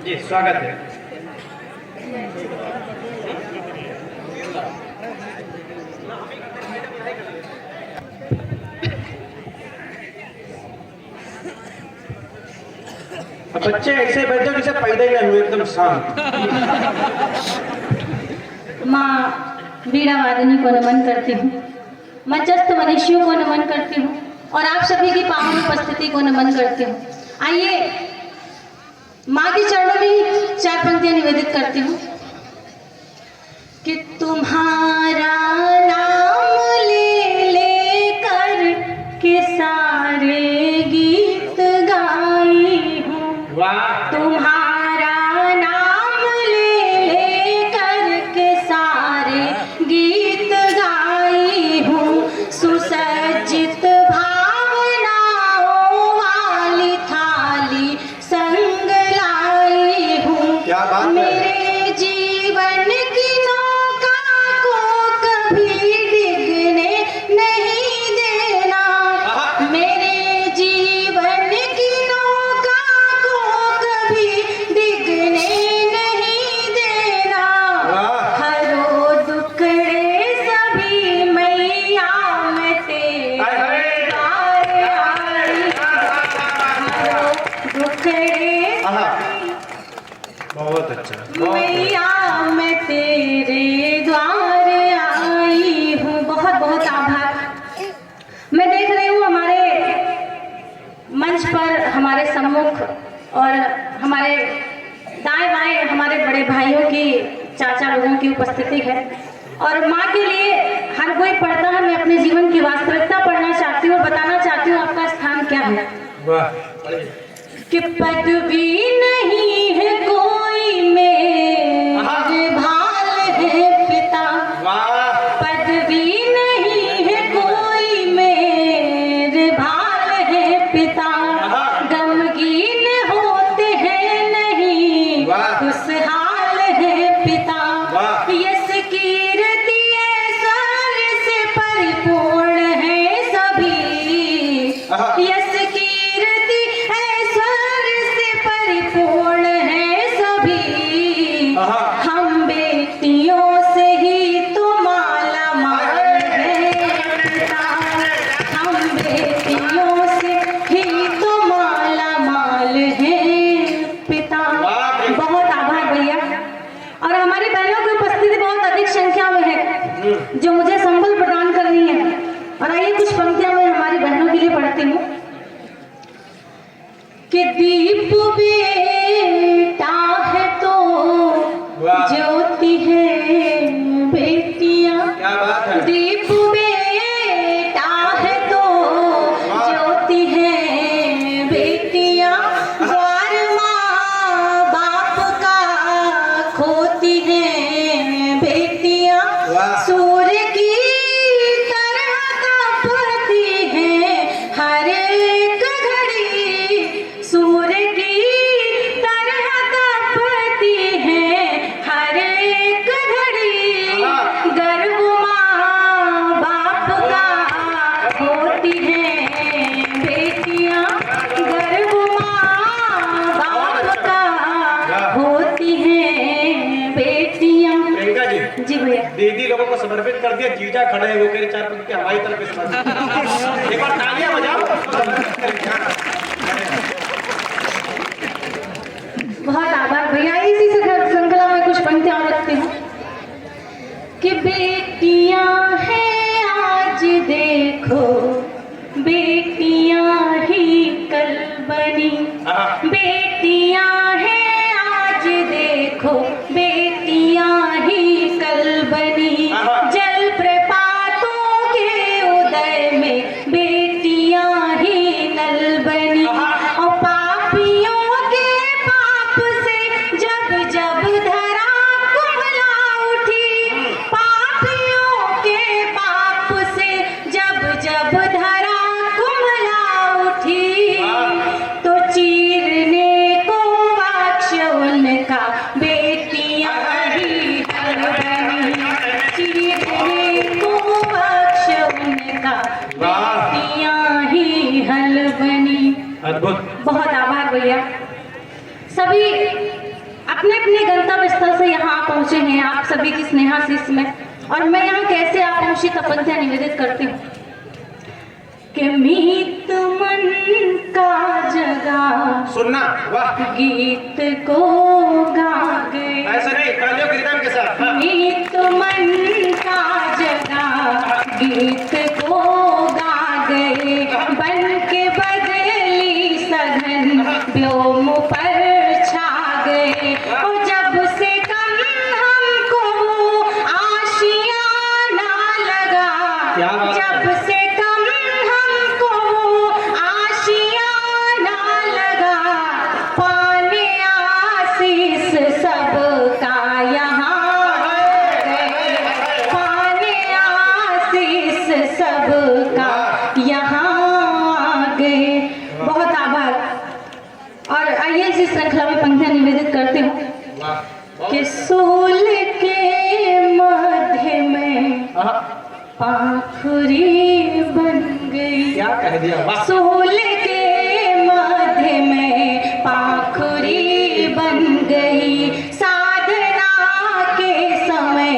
जी स्वागत है। अब बच्चे ऐसे बैठे जैसे पैदा ही नहीं हुए, एकदम शांत। माँ वीणा वादनी को नमन करती हूँ, मंचस्थ मनुष्यों को नमन करती हूँ और आप सभी की पावन उपस्थिति को नमन करती हूँ। आइए माँ के चरणों में ही 4 पंक्तियां निवेदित करती हूँ कि तुम्हारा नाम ले लेकर के सारे गीत गाई हूँ। वाह, तुम्हारा नाम ले लेकर के सारे गीत गाई हूँ। सुसज्जित भावनाओं वाली थाली संग लाई हूँ। क्या बात है। मेरे जीवन की नौका को कभी डिगने नहीं देना। मेरे जीवन की नौका को कभी डिगने नहीं देना। हरो दुखड़े सभी मैया में तेरे द्वार आई। हरो दुखड़े बहुत अच्छा। मैया मैं तेरे द्वार आई हूँ। बहुत बहुत आभार। मैं देख रही हूँ हमारे मंच पर हमारे सम्मुख और हमारे दाएं बाएं हमारे बड़े भाइयों की, चाचा लोगों की उपस्थिति है और माँ के लिए हर कोई पढ़ता है। मैं अपने जीवन की वास्तविकता पढ़ना चाहती हूँ और बताना चाहती हूँ आपका स्थान क्या है। वाह, कि पदवी नहीं है कोई मेरे भाल है पिता। पदवी नहीं है कोई मेरे भाल है पिता। गमगीन होते हैं नहीं खुशहाल है पिता। यश कीर्ति ऐश्वर्य से परिपूर्ण है सभी। यश कीर्ति ऐश्वर्य से परिपूर्ण है सभी। हम बेटियों से ही तो माला माल है पिता। हम बेटियों से ही तो माला माल है पिता। बहुत आभार भैया। और हमारी बहनों की उपस्थिति बहुत अधिक संख्या में है जो मुझे संबल प्रदान करनी है। और आइए कुछ पंक्तियां मैं हमारी बहनों के लिए पढ़ती हूँ कि दीप बेटा है तो ज्योति है बेटियां। दीप बेटा है तो ज्योति है बेटियां। द्वार माँ बाप का खोती है बेटियां। सूर्य की तरह तपती है हर एक घड़ी। सूर्य की तरह तपती है हर एक घड़ी। गर्व माँ बाप का होती है बेटियां। गर्व माँ बाप का होती है बेटियां। प्रियंका जी, जी भैया। दीदी लोगों को समर्पित कर दिया। जीजा खड़े हैं, वो कह रहे 4 पंक्ति हमारी तरफ से समर्पित। एक बार तालियां बजाओ। बहुत आभार भैया। इसी से श्रृंखला में कुछ पंक्तियां और रखती हूँ कि बेटियां हैं आज देखो बेटियां ही कल बनी। बेटियां हैं आज देखो बेटियां ही कल बनी। जल प्रपातों के उदय में महल बनी। अद्भुत। बहुत आभार भैया। सभी अपने अपने गंतव्य स्थल से यहाँ पहुँचे हैं, आप सभी की स्नेहाशीष में। और मैं यहाँ कैसे आप पहुँची तपंथिया निवेदित करती हूँ कि मीत मन का जगा सुनना, वाह, गीत को गा गए। ऐसा नहीं, तालियों के रिदम के साथ। हाँ। मीत मन का जगा गीत को गा गए, बन के बदली सघन व्योम पर छा गए। और जब से कम हमको आशियाना लगा, क्या बात है? जब से कम हमको आशियाना लगा, पाने आशीष सबका यहाँ गए, पाने आशीष सबका यहाँ गए। बहुत आभार। और आइए इसी श्रृंखला में पंक्तियां निवेदित करती हूँ कि सोल के मध्य में पाखुरी बन गई। क्या कह दिया, वाह। सोल के मध्य में पाखुरी बन गई, साधना के समय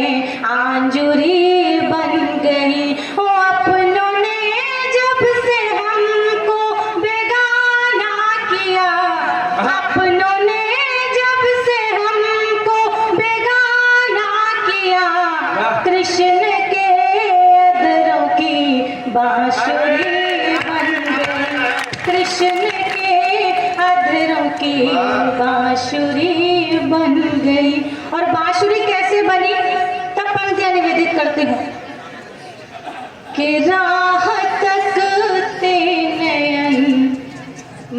आंजुरी बन गई। ओ अपनों ने जब से हमको बेगाना किया, अपनों ने जब से हमको बेगाना किया, कृष्ण के अधरों की बांसुरी बन गई, कृष्ण के अधरों की बांसुरी बन गई। और बांसुरी कैसे बनी, तब पंक्तियां निवेदित करती हूँ कि राह तकते नयन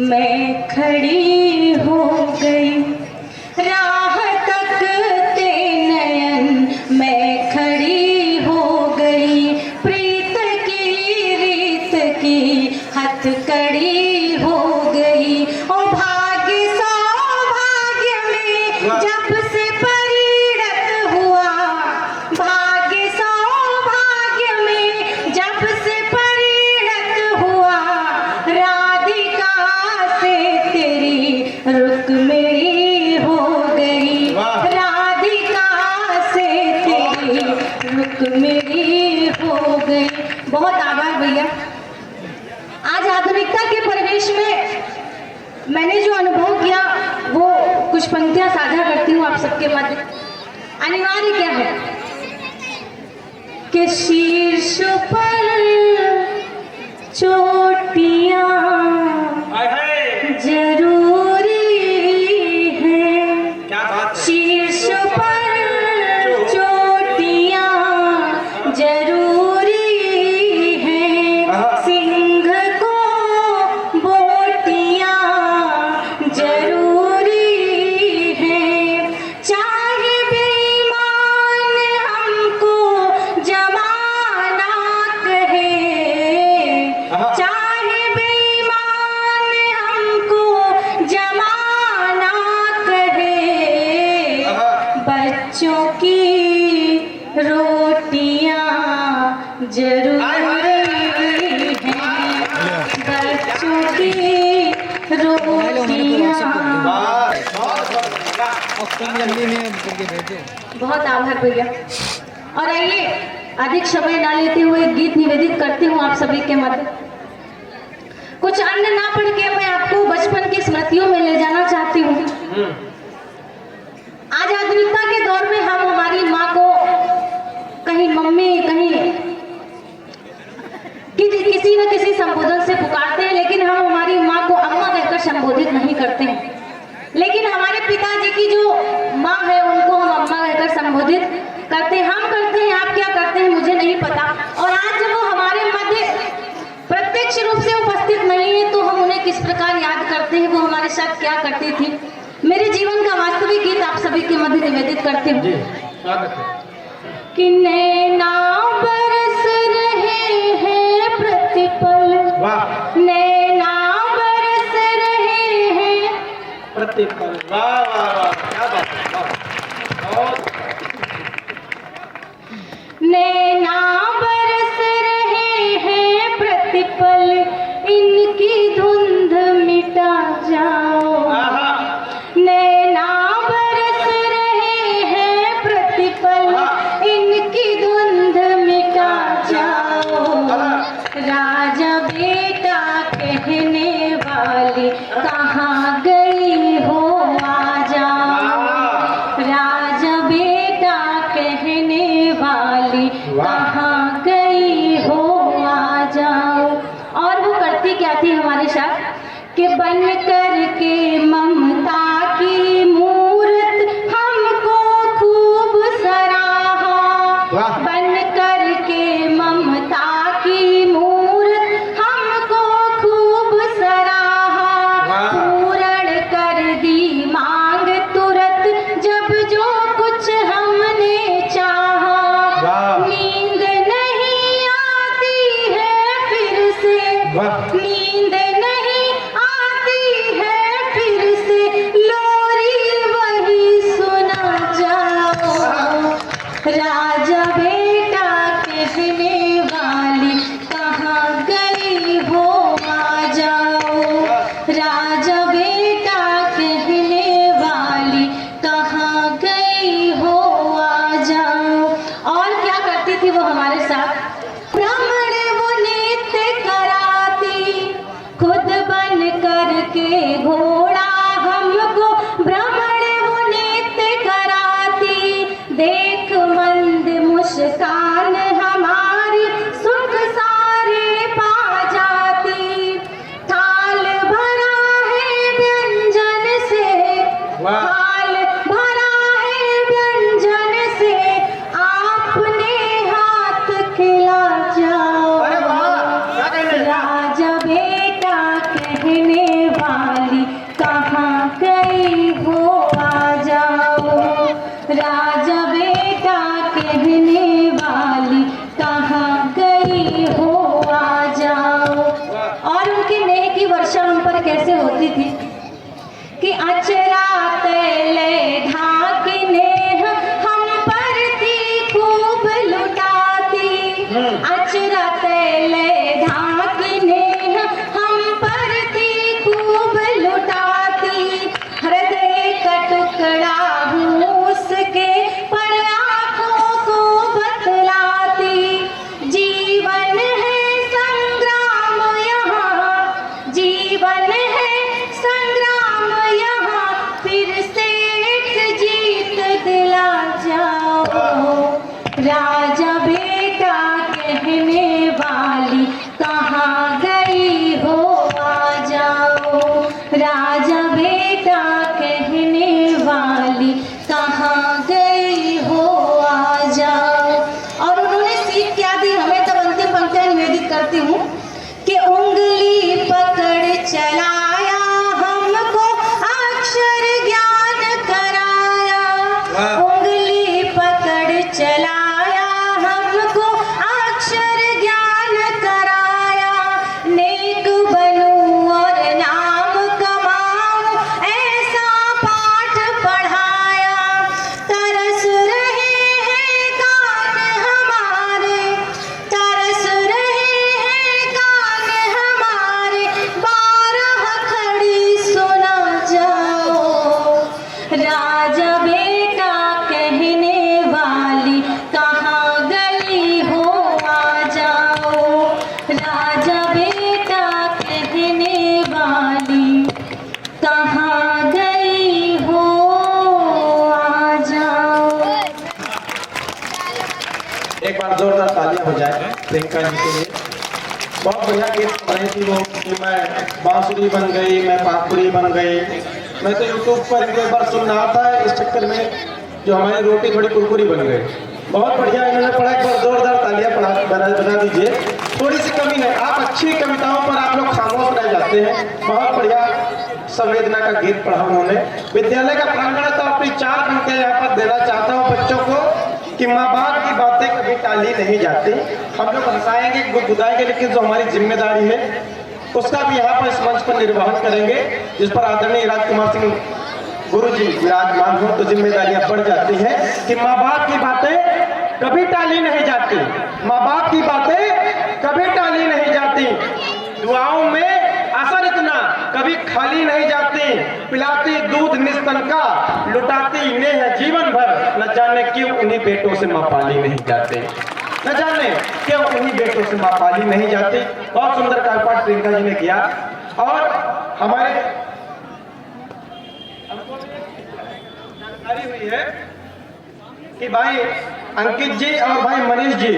मैं खड़ी हो गई, राह तकते नयन मैं खड़ी हो गई, प्रीत की रीत की हथकड़ी हो गई। ओ भाग्य सौभाग्य में जब से परिणत हुआ, भाग्य सौभाग्य में जब से परिणत हुआ, राधिका से तेरी रुक्मिणी हो गई, राधिका से तेरी रुक्मिणी हो गई। बहुत आभार भैया। आज आधुनिकता के परिवेश में मैंने जो अनुभव किया वो कुछ पंक्तियां साझा करती हूँ आप सबके मध्य। अनिवार्य क्या है कि शीर्ष पर चोटियां हाय हाय, जरूरी है, क्या बात है। शीर्ष पर चोटियां जरूरी है, सिंह को बोटियां जरूरी है, चाहे बेईमान हमको जमाना कहे, चाहे बेईमान हमको जमाना कहे, बच्चों की रोटियां जरूरी हैं, बच्चों की रोटियां। बहुत आभार भैया। और आइए अधिक समय ना लेते हुए गीत निवेदित करती हूँ आप सभी के मध्य। कुछ अन्य ना पढ़ के मैं आपको बचपन की स्मृतियों में ले जाना चाहती हूँ। आज आधुनिकता के दौर में हम हमारी माँ को कहीं मम्मी कहीं किसी न किसी संबोधन से पुकारते हैं, लेकिन हम हमारी माँ को अम्मा कहकर संबोधित नहीं करते हैं। लेकिन हमारे पिताजी की जो माँ है उनको हम अम्मा कहकर संबोधित करते हैं। हम करते हैं, आप क्या करते हैं मुझे नहीं पता। और आज जब वो हमारे मध्य प्रत्यक्ष रूप से उपस्थित नहीं है तो हम उन्हें किस प्रकार याद करते हैं, वो हमारे साथ क्या करती थी। मेरे जीवन का वास्तविक गीत आप सभी के मध्य निवेदित करते हूँ कि नैना बरस रहे हैं प्रतिपल, नैना बरस रहे हैं प्रतिपल। वाह वाह वाह, क्या बात है, वाह। बहुत नैना बरस रहे हैं प्रतिपल, इनकी धुंध मिटा जाओ। नैना बरस रहे हैं प्रतिपल, इनकी धुंध मिटा जाओ। राजा बेटा कहने वाली कहाँ गई हो, आ जाओ। राजा बेटा कहने वाली कहाँ गई हो, आ जाओ। और वो करती क्या थी हमारे साथ कि बन करके ममता की मूरत हमको खूब सराहा। बन करके ममता की मूरत हमको खूब सराहा। पूर्ण कर दी मांग तुरंत जब जो कुछ हमने चाहा। नींद नहीं आती है फिर से, नींद नहीं आती है फिर से, लोरी वही सुना जाओ। राजा बेटा कहने वाली कहाँ गई हो, आ जाओ। राजा बेटा कहने वाली कहाँ गई हो, आ जाओ। और क्या करती थी वो हमारे साथ, भ्रमण वो नित्य कराती, खुद बन करके घोड़ा हमको भ्रमण वो नित्य कराती। देख मंद मुस्कान हमारी सुख सारे पा जाती। थाल भरा है व्यंजन से, थाल भरा है व्यंजन से, आपने हाथ खिला जाओ। राजा बेटा कहने वाली कहाँ गई हो, आ जाओ। राजा बेटा कहने वाली कहाँ गई हो, आ जाओ। और उनके नेह की वर्षा उन पर कैसे होती थी कि अचरा तैले ढाके नेह हम पर थी खूब लुटाती। अचरा तैले ढाके नेह हम पर थी खूब लुटाती। हृदय का टुकड़ा हूँ उसके पर आँखों को बतलाती। जीवन है संग्राम यहाँ, जीवन है संग्राम यहाँ, फिर से एक जीत दिला जाओ। राजा बेटा कहने वाली कहाँ गई हो, आ जाओ। राजा बेटा कहने वाली कहाँ गई हो, आ जाओ। और उन्होंने सीख क्या दी हमें, तब अंतिम पंक्तियां निवेदित करती हूँ कि उंगली पकड़ चलाया हमको अक्षर ज्ञान कराया। उंगली पकड़ चलाया हमको अक्षर ज्ञान कराया। नेक बनूं और नाम कमाऊं ऐसा पाठ पढ़ाया। तरस रहे हैं कान हमारे, तरस रहे हैं कान हमारे, 12 खड़ी सुना जाओ। राजा बेटा कहने वाली कहाँ गई हो, आ जाओ। राजा बेटा कहने वाली कहाँ गई हो, आ जाओ। एक बार जोरदार तालियां हो जाए प्रियंका जी के लिए। बहुत बढ़िया गीत बनाई थी वो कि मैं बांसुरी बन गई, मैं पाखुड़ी बन गई। मैं तो यूट्यूब पर एक बार सुन रहा था, इस चक्कर में जो हमारी रोटी थोड़ी कुरकुरी बन गई। बहुत बढ़िया इन्होंने पढ़ा, एक बार जोरदार तालियां बना दीजिए। थोड़ी सी कमी है, आप अच्छी कविताओं पर आप लोग खामोश रह जाते हैं। बहुत बढ़िया संवेदना का गीत पढ़ा उन्होंने। विद्यालय का प्रांगण तो अपनी 4 पंक्तियां यहाँ पर देना चाहता हूँ बच्चों को कि माँ बाप की बातें कभी टाली नहीं जाती। हम लोग हंसाएंगे, गुदगुदाएंगे, लेकिन जो हमारी जिम्मेदारी है उसका भी यहाँ पर इस मंच पर निर्वहन करेंगे, जिस पर आदरणीय राजकुमार सिंह गुरु जी विराजमान हो। तो जिम्मेदारियां बढ़ जाती हैं कि माँ बाप की बातें कभी टाली नहीं जाती, माँ बाप की बातें कभी टाली नहीं जाती। दुआओं में असर इतना, कभी खाली नहीं जाती, पिलाती दूध निस्तन का, लुटाती नेह जीवन भर, न जाने क्यों उन्हीं बेटों से माँ पाली नहीं जाते, न जाने क्यों उन्हीं बेटों से माँ पाली नहीं जाती। बहुत सुंदर कार्यपाठ प्रियंका जी ने किया। और हमारे हमको जानकारी हुई है कि भाई अंकित जी और भाई मनीष जी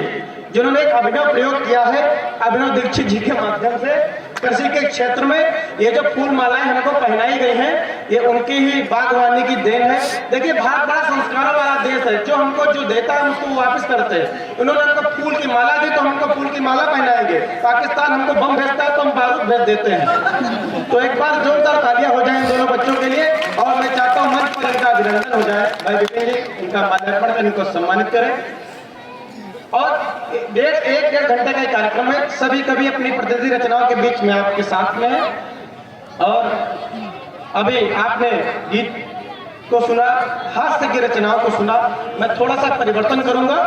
जिन्होंने एक अभिनव प्रयोग किया है अभिनव दीक्षित जी के माध्यम से कृषि के क्षेत्र में, ये जो फूल मालाएं हमको पहनाई गई हैं ये उनकी ही बागवानी की देन है। देखिए भारत बड़ा संस्कारों वाला देश है, जो हमको जो देता है उसको वापस करते हैं। उन्होंने हमको फूल की माला दी तो हमको फूल की माला पहनाएंगे। पाकिस्तान हमको बम भेजता है तो हम बारूद भेज देते हैं। तो एक बार जोरदार तालियां हो जाए दोनों बच्चों के लिए। और मैं चाहता हूँ मंच पर इनका अभिनंदन हो जाए। भाई विपिन जी इनका माल्यार्पण कर इनको सम्मानित करें। और एक डेढ़ घंटे का कार्यक्रम है, सभी कभी अपनी प्रतिनिधि रचनाओं के बीच में आपके साथ में है। और अभी आपने गीत को सुना, हास्य की रचनाओं को सुना, मैं थोड़ा सा परिवर्तन करूंगा,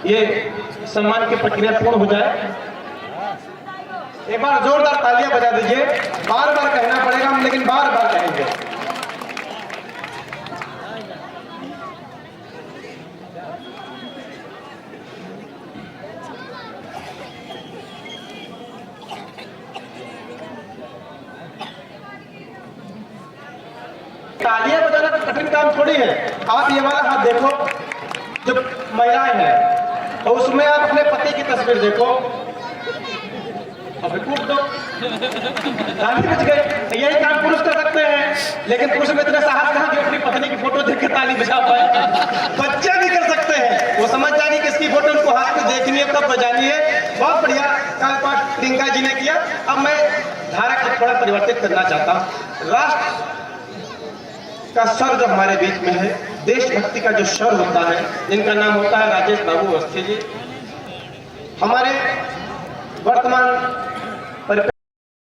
ये सम्मान की प्रक्रिया पूर्ण हो जाए। एक बार जोरदार तालियां बजा दीजिए। बार बार कहना पड़ेगा हम, लेकिन बार बार कहेंगे। तालियां बजाना तो कठिन काम थोड़ी है। आप ये वाला हाथ देखो, जो महिलाएं हैं, तो उसमें आप अपने पति की तस्वीर देखो, अब कूट दो, ताली बज गई। यही काम पुरुष कर सकते हैं, लेकिन पुरुष में इतना साहस कहाँ कि अपनी पत्नी की फोटो देख के ताली बजा पाए। बच्चे भी कर सकते हैं, वो समझ जाएंगे किसकी फोटो उनको हाथ में देखनी है कब बजानी है। बहुत बढ़िया कार्यपाठ प्रियंका जी ने किया। अब मैं धारा को थोड़ा परिवर्तित करना चाहता हूँ। राष्ट्र का स्वर जो हमारे बीच में है, देशभक्ति का जो स्वर होता है, जिनका नाम होता है राजेश बाबू अवस्थी जी, हमारे वर्तमान